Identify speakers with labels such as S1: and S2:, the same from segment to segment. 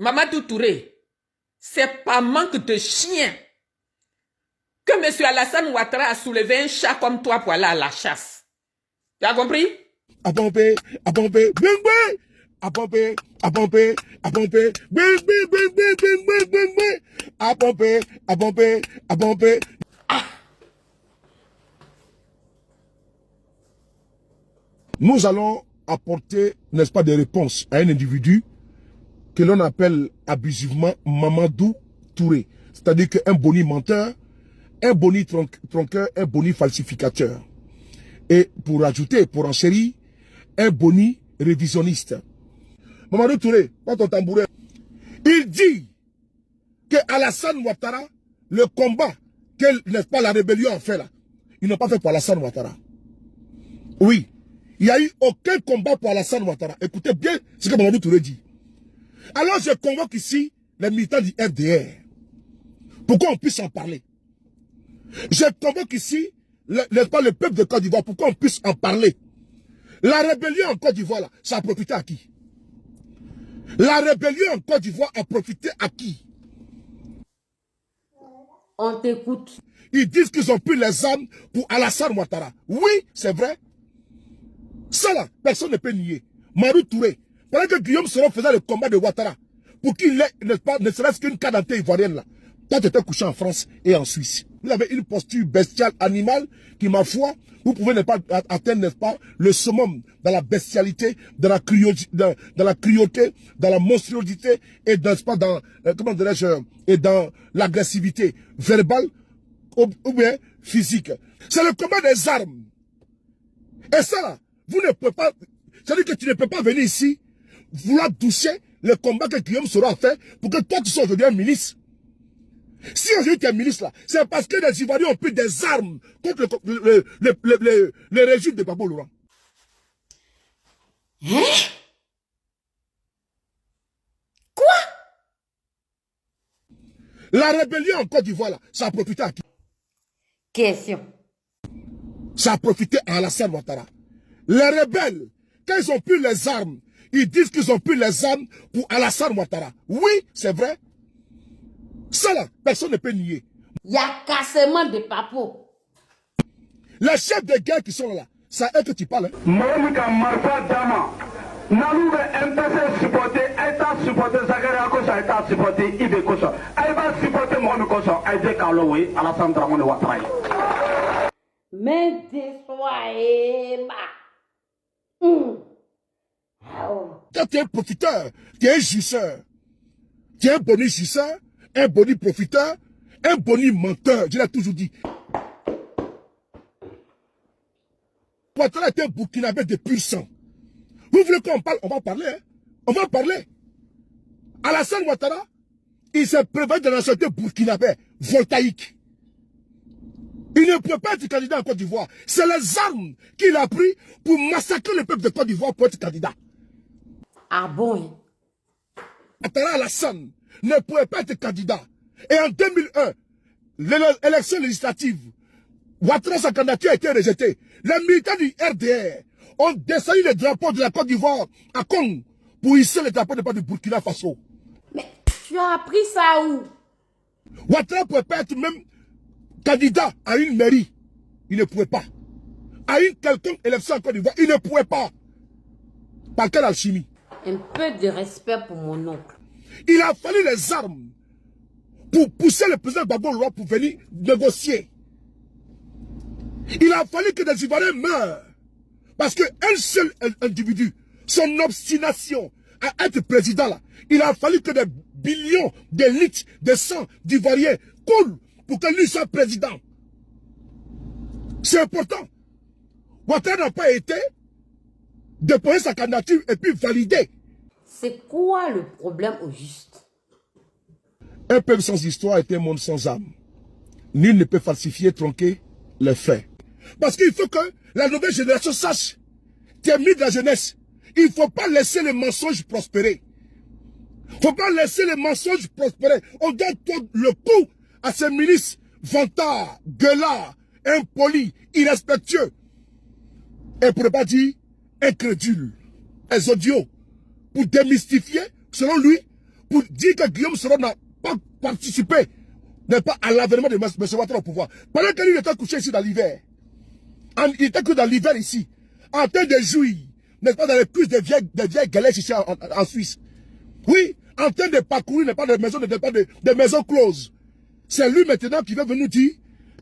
S1: Mamadou Touré, c'est pas manque de chien que M. Alassane Ouattara a soulevé un chat comme toi pour aller à la chasse. Tu as compris?
S2: Abombé, abombé, bing, abombé, abombé, abombé, bing, bing, bing, bing, bing, bing, bing, bing, abombé, abombé, abombé. Nous allons apporter, n'est-ce pas, des réponses à un individu que l'on appelle abusivement Mamadou Touré. C'est-à-dire qu'un boni menteur, un boni tronqueur, un boni falsificateur. Et pour ajouter, pour enchérir, un boni révisionniste. Mamadou Touré, pas ton tambourin. Il dit que Alassane Ouattara, le combat que, n'est-ce pas, la rébellion a fait là, ils n'ont pas fait pour Alassane Ouattara. Oui, il n'y a eu aucun combat pour Alassane Ouattara. Écoutez bien ce que Mamadou Touré dit. Alors je convoque ici les militants du FDR. Pourquoi on puisse en parler? Je convoque ici, n'est-ce pas, le peuple de Côte d'Ivoire, pourquoi on puisse en parler? La rébellion en Côte d'Ivoire, là, ça a profité à qui? La rébellion en Côte d'Ivoire a profité à qui?
S3: On t'écoute.
S2: Ils disent qu'ils ont pris les armes pour Alassane Ouattara. Oui, c'est vrai. Ça là, personne ne peut nier. Mamadou Touré, pendant que Guillaume Soro faisait le combat de Ouattara, pour qu'il ait, n'est-ce pas, ne serait-ce qu'une carte d'identité ivoirienne là, toi tu étais couché en France et en Suisse. Vous avez une posture bestiale, animale, qui, ma foi, vous pouvez ne pas atteindre, n'est-ce pas, le summum dans la bestialité, dans la cruauté, dans la monstruosité, et n'est-ce pas, dans, comment dirais-je, et dans l'agressivité verbale ou bien physique. C'est le combat des armes. Et ça là, vous ne pouvez pas, c'est-à-dire que tu ne peux pas venir ici, vouloir toucher le combat que Guillaume Soro a fait pour que toi tu sois aujourd'hui un ministre. Si aujourd'hui tu es ministre là, c'est parce que les Ivoiriens ont pris des armes contre le régime de Gbagbo Laurent.
S3: Hein? Quoi?
S2: La rébellion en Côte d'Ivoire là, ça a profité à qui?
S3: Question.
S2: Ça a profité à Alassane Ouattara. Les rebelles, quand ils ont pris les armes, ils disent qu'ils ont pris les armes pour Alassane Ouattara. Oui, c'est vrai. Ça là, personne ne peut nier.
S3: Il y a cassement de papeaux.
S2: Les chefs de guerre qui sont là, c'est à eux que tu parles. Hein?
S4: Monica Marfa Dama. Nanou MPC supporter, État supporter, Zagaria Kosa, État supporter, Ibe Kosa. Aïba supporter Mohamed Kosa, Aïdé Kalowe, Alassane Dramane Ouattara.
S3: Mais désoyez
S2: Quand tu es un profiteur, tu es un jouisseur. Tu es un boni jouisseur, un boni profiteur, un boni menteur. Je l'ai toujours dit. Ouattara était un Burkinabé de pur sang. Vous voulez qu'on parle? On va parler. Hein? On va parler. Alassane Ouattara, il s'est prévalu de la nationalité burkinabé, voltaïque. Il ne peut pas être candidat en Côte d'Ivoire. C'est les armes qu'il a pris pour massacrer le peuple de Côte d'Ivoire pour être candidat.
S3: Ah bon?
S2: Ouattara Alassane ne pouvait pas être candidat. Et en 2001, l'élection législative, Ouattara, sa candidature a été rejetée. Les militants du RDR ont descendu le drapeau de la Côte d'Ivoire à Kong pour hisser le drapeau du Burkina Faso.
S3: Mais tu as appris ça où?
S2: Ouattara ne pouvait pas être même candidat à une mairie. Il ne pouvait pas. À une quelconque élection en Côte d'Ivoire, il ne pouvait pas. Par quelle alchimie?
S3: Un peu de respect pour mon oncle.
S2: Il a fallu les armes pour pousser le président Gbagbo Laurent pour venir négocier. Il a fallu que des Ivoiriens meurent. Parce qu'un seul individu, son obstination à être président là, il a fallu que des billions de litres de sang d'Ivoiriens coulent pour que lui soit président. C'est important. Ouattara n'a pas été déposer sa candidature et puis valider.
S3: C'est quoi le problème au juste?
S2: Un peuple sans histoire est un monde sans âme. Nul ne peut falsifier, tronquer les faits. Parce qu'il faut que la nouvelle génération sache. Tu es mis de la jeunesse. Il ne faut pas laisser les mensonges prospérer. Il ne faut pas laisser les mensonges prospérer. On donne tout le coup à ces ministres vantards, gueulards, impolis, irrespectueux. Et pour ne pas dire incrédules, les odieux. Pour démystifier, selon lui, pour dire que Guillaume Soro n'a pas participé, n'est pas à l'avènement de M. Ouattara au pouvoir. Pendant que lui était couché ici dans l'hiver, il était que dans l'hiver ici, en train de jouir, n'est-ce pas, dans les cuisses des vieilles galères ici en Suisse. Oui, en train de parcourir, n'est pas des maisons, des maisons closes. C'est lui maintenant qui va venir nous dire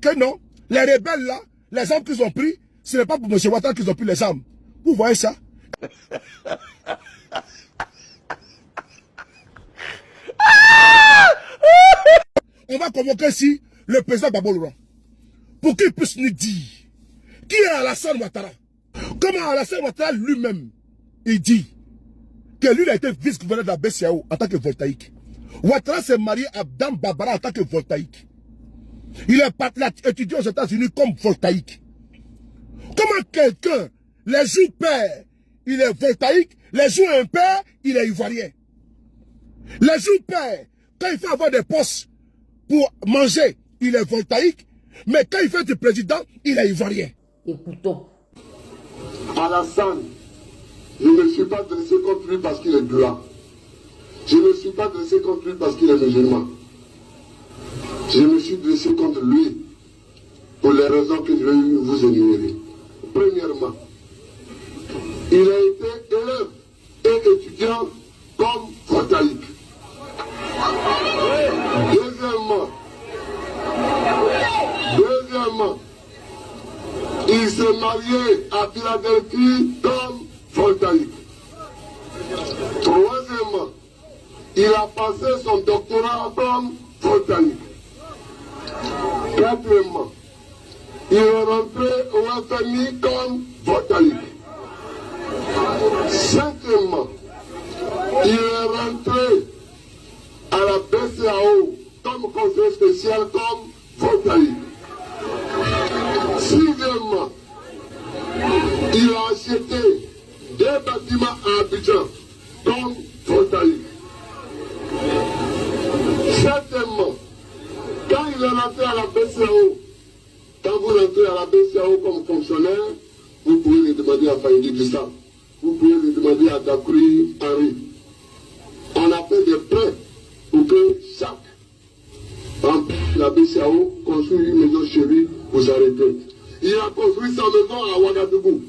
S2: que non, les rebelles là, les armes qu'ils ont pris, ce n'est pas pour M. Ouattara qu'ils ont pris les armes. Vous voyez ça? On va convoquer ici le président Gbagbo Laurent pour qu'il puisse nous dire qui est Alassane Ouattara. Comment Alassane Ouattara lui-même, il dit que lui il a été vice-gouverneur de la BCAO en tant que voltaïque. Ouattara s'est marié à Dame Barbara en tant que voltaïque. Il est étudié aux États-Unis comme voltaïque. Comment quelqu'un, les jours pères, il est voltaïque, les jours impairs, il est ivoirien. Les jours pères, quand il faut avoir des postes pour manger, il est voltaïque, mais quand il fait du président, il est ivoirien.
S3: Écoutons.
S5: Alassane, je ne me suis pas dressé contre lui parce qu'il est blanc. Je ne me suis pas dressé contre lui parce qu'il est musulman. Je me suis dressé contre lui pour les raisons que je vais vous énumérer. Premièrement, il a été élève et étudiant comme voltaïque. Deuxièmement, il s'est marié à Philadelphie comme voltaïque. Troisièmement, il a passé son doctorat comme voltaïque. Quatrièmement, il est rentré au FMI comme voltaïque. Cinquièmement, il est rentré à la BCAO comme conseiller spécial comme voltaïque. Sixièmement, il a acheté 2 bâtiments à Abidjan comme voltaïque. Septièmement, quand il est rentré à la BCAO, quand vous rentrez à la BCAO comme fonctionnaire, vous pouvez lui demander à Faïdi Gustave, vous pouvez lui demander à Dakri Henri. On a fait des prêts pour que chaque la BCAO construit une maison chez lui pour s'arrêter. Il a construit sa maison à Ouagadougou.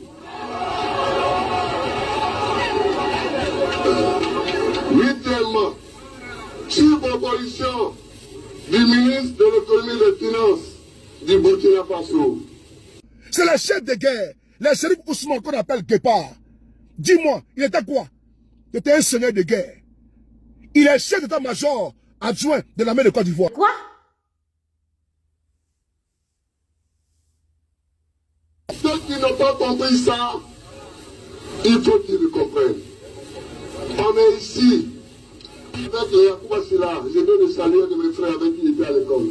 S5: Huitièmement, sur proposition du ministre de l'économie et des finances du Burkina Faso.
S2: C'est le chef de guerre, le shérif Ousmane qu'on appelle Guépard. Dis-moi, il était quoi? Il était un seigneur de guerre. Il est chef d'état-major adjoint de l'armée de Côte d'Ivoire.
S3: Quoi?
S5: Ceux qui n'ont pas compris ça, il faut qu'ils le comprennent. On est ici avec Yacouba Silla. Je viens de saluer de mes frères avec qui il était à l'école.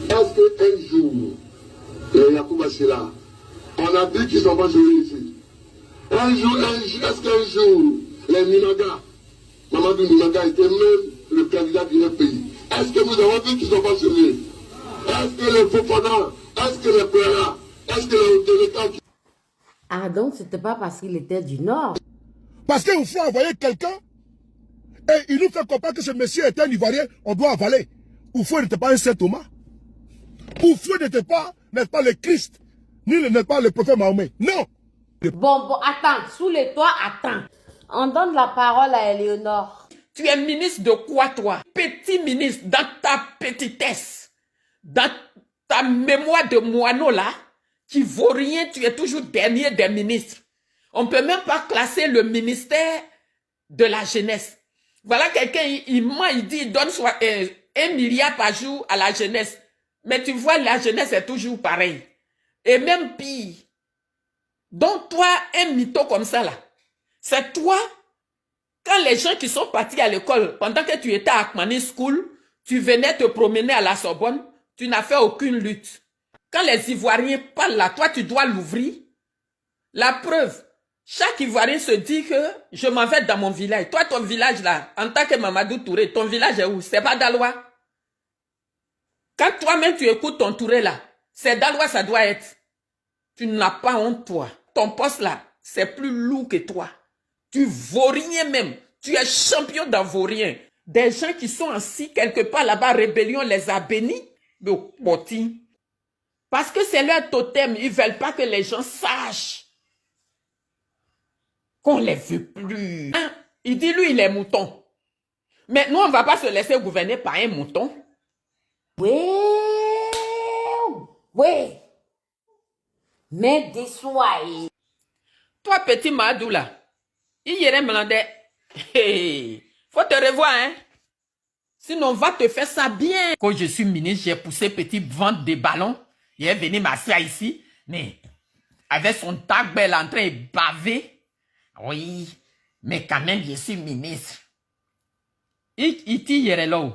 S5: Est-ce qu'un jour, Yacouba Silla, on a dit qu'ils ne sont pas joués ici? Est-ce qu'un jour, les Nimaga, Mamadou Nimaga était même le candidat du pays? Est-ce que nous avons dit qu'ils ne sont pas joués? Est-ce que les Fofana, est-ce que les Péra, est-ce que les Téléka qui...
S3: Ah donc c'était pas parce qu'il était du Nord.
S2: Parce qu'il faut envoyer quelqu'un et il nous fait comprendre que ce monsieur était un Ivoirien, on doit avaler. Oufoué n'était pas un Saint Thomas. Oufoué n'était pas, n'est-ce pas, le Christ, ni n'est pas le prophète Mahomet. Non.
S3: Bon, attends, sous les toits, attends. On donne la parole à Éléonore.
S1: Tu es ministre de quoi, toi? Petit ministre, dans ta petitesse, dans ta mémoire de moineau, là, qui vaut rien, tu es toujours dernier des ministres. On ne peut même pas classer le ministère de la jeunesse. Voilà quelqu'un, il ment, il dit, il donne 1 milliard par jour à la jeunesse. Mais tu vois, la jeunesse est toujours pareille. Et même pire. Donc toi, un mytho comme ça là, c'est toi, quand les gens qui sont partis à l'école, pendant que tu étais à Akmani School, tu venais te promener à la Sorbonne, tu n'as fait aucune lutte. Quand les Ivoiriens parlent là, toi tu dois l'ouvrir. La preuve, chaque Ivoirien se dit que je m'en vais dans mon village. Toi, ton village là, en tant que Mamadou Touré, ton village est où? C'est pas Daloa. Quand toi-même tu écoutes ton Touré là, c'est Daloa ça doit être. Tu n'as pas honte toi. Ton poste là, c'est plus lourd que toi. Tu vaux rien même. Tu es champion dans vaurien. Des gens qui sont assis quelque part là-bas, rébellion les a bénis. Parce que c'est leur totem. Ils ne veulent pas que les gens sachent qu'on ne les veut plus. Hein? Il dit, lui, il est mouton. Mais nous, on ne va pas se laisser gouverner par un mouton.
S3: Oui. Oui. Mais déçois.
S1: Toi, petit Madou, là, il y a un melandais. Faut te revoir, hein. Sinon, on va te faire ça bien. Quand je suis ministre, j'ai poussé petit vendre des ballons. Il est venu m'asseoir ici. Mais, avec son tag belle en train de baver. Oui, mais quand même, je suis ministre. Il tire là.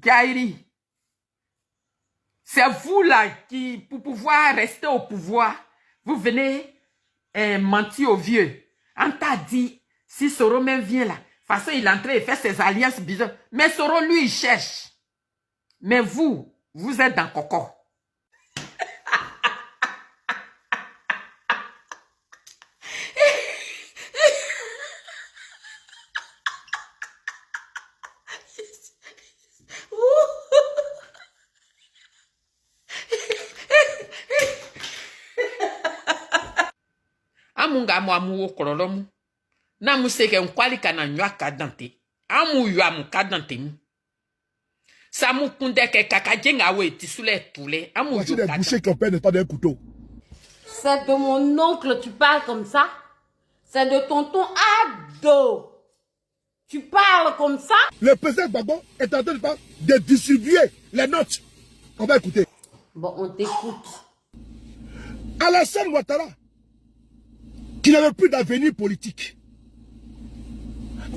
S1: Gaïri, c'est vous là qui, pour pouvoir rester au pouvoir, vous venez mentir aux vieux. On t'a dit, si Soro même vient là, de toute façon il est en train de faire ses alliances bizarres. Mais Soro, lui, il cherche. Mais vous êtes dans coco. Amunga amu okololomu. Na museke nkwali kana nywa kadante. Amu yu amu kadante mu. Samu kundeke kakajenga we tisule tule. Amu
S2: Voici
S1: yu
S2: des
S1: kadante.
S2: bouchers qui ont peur n'est pas d'un couteau.
S3: C'est de mon oncle, tu parles comme ça? C'est de tonton Ado. Tu parles comme ça?
S2: Le président Gbagbo est en train de distribuer les notes. On va écouter.
S3: Bon, on t'écoute.
S2: Alassane Ouattara, qui n'avait plus d'avenir politique.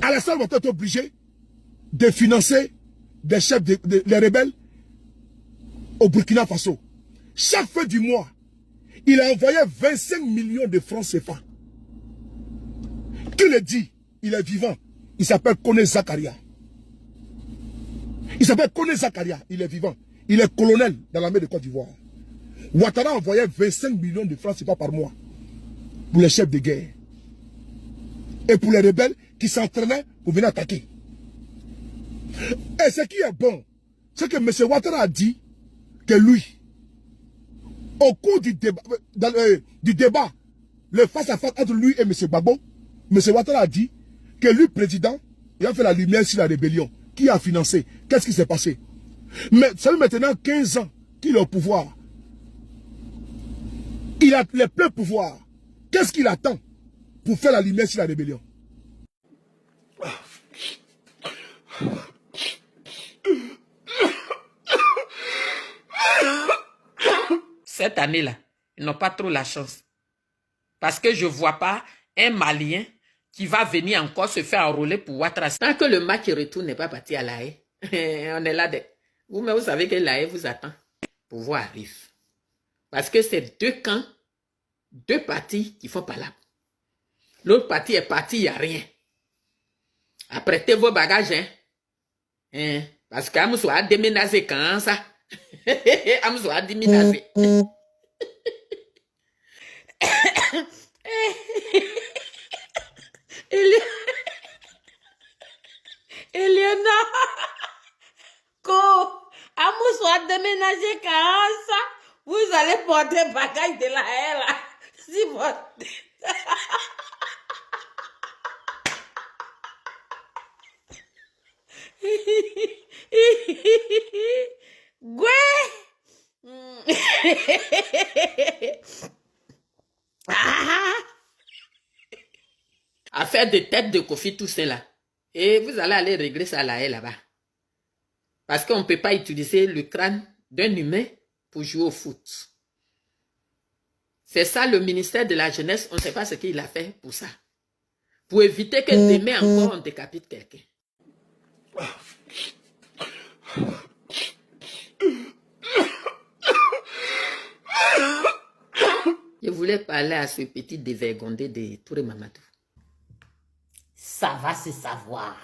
S2: Alassane Ouattara est obligé de financer des chefs des rebelles au Burkina Faso. Chaque fin du mois, il a envoyé 25 millions de francs CFA. Qui le dit? Il est vivant. Il s'appelle Kone Zakaria. Il s'appelle Kone Zakaria. Il est vivant. Il est colonel dans l'armée de Côte d'Ivoire. Ouattara envoyait 25 millions de francs CFA par mois pour les chefs de guerre. Et pour les rebelles qui s'entraînaient pour venir attaquer. Et ce qui est bon, c'est que M. Ouattara a dit que lui, au cours du débat, le face-à-face entre lui et M. Gbagbo, M. Ouattara a dit que lui, président, il a fait la lumière sur la rébellion. Qui a financé? Qu'est-ce qui s'est passé? Mais ça fait maintenant 15 ans qu'il est au pouvoir. Il a les pleins pouvoirs. Qu'est-ce qu'il attend pour faire la lumière sur la rébellion?
S1: Cette année-là, ils n'ont pas trop la chance. Parce que je ne vois pas un Malien qui va venir encore se faire enrôler pour Ouattara. Tant que le match retour n'est pas parti à La Haye, on est là. Vous-même, vous savez que La Haye vous attend. Pouvoir arrive. Parce que c'est deux camps, deux partis qui font pas là. L'autre parti est parti, il n'y a rien. Apprêtez vos bagages, hein. Parce qu'Amoussou a déménagé quand ça. Amoussou a déménagé.
S3: Eleonore, Amoussou a déménagé quand ça? Vous allez porter bagage de la haie là. Si votre...
S1: Affaire de tête de Kofi, tout cela. Et vous allez aller régler ça là-bas. Parce qu'on ne peut pas utiliser le crâne d'un humain pour jouer au foot. C'est ça le ministère de la Jeunesse, on ne sait pas ce qu'il a fait pour ça. Pour éviter que demain encore on décapite quelqu'un. Je voulais parler à ce petit dévergondé de Touré Mamadou.
S3: Ça va se savoir.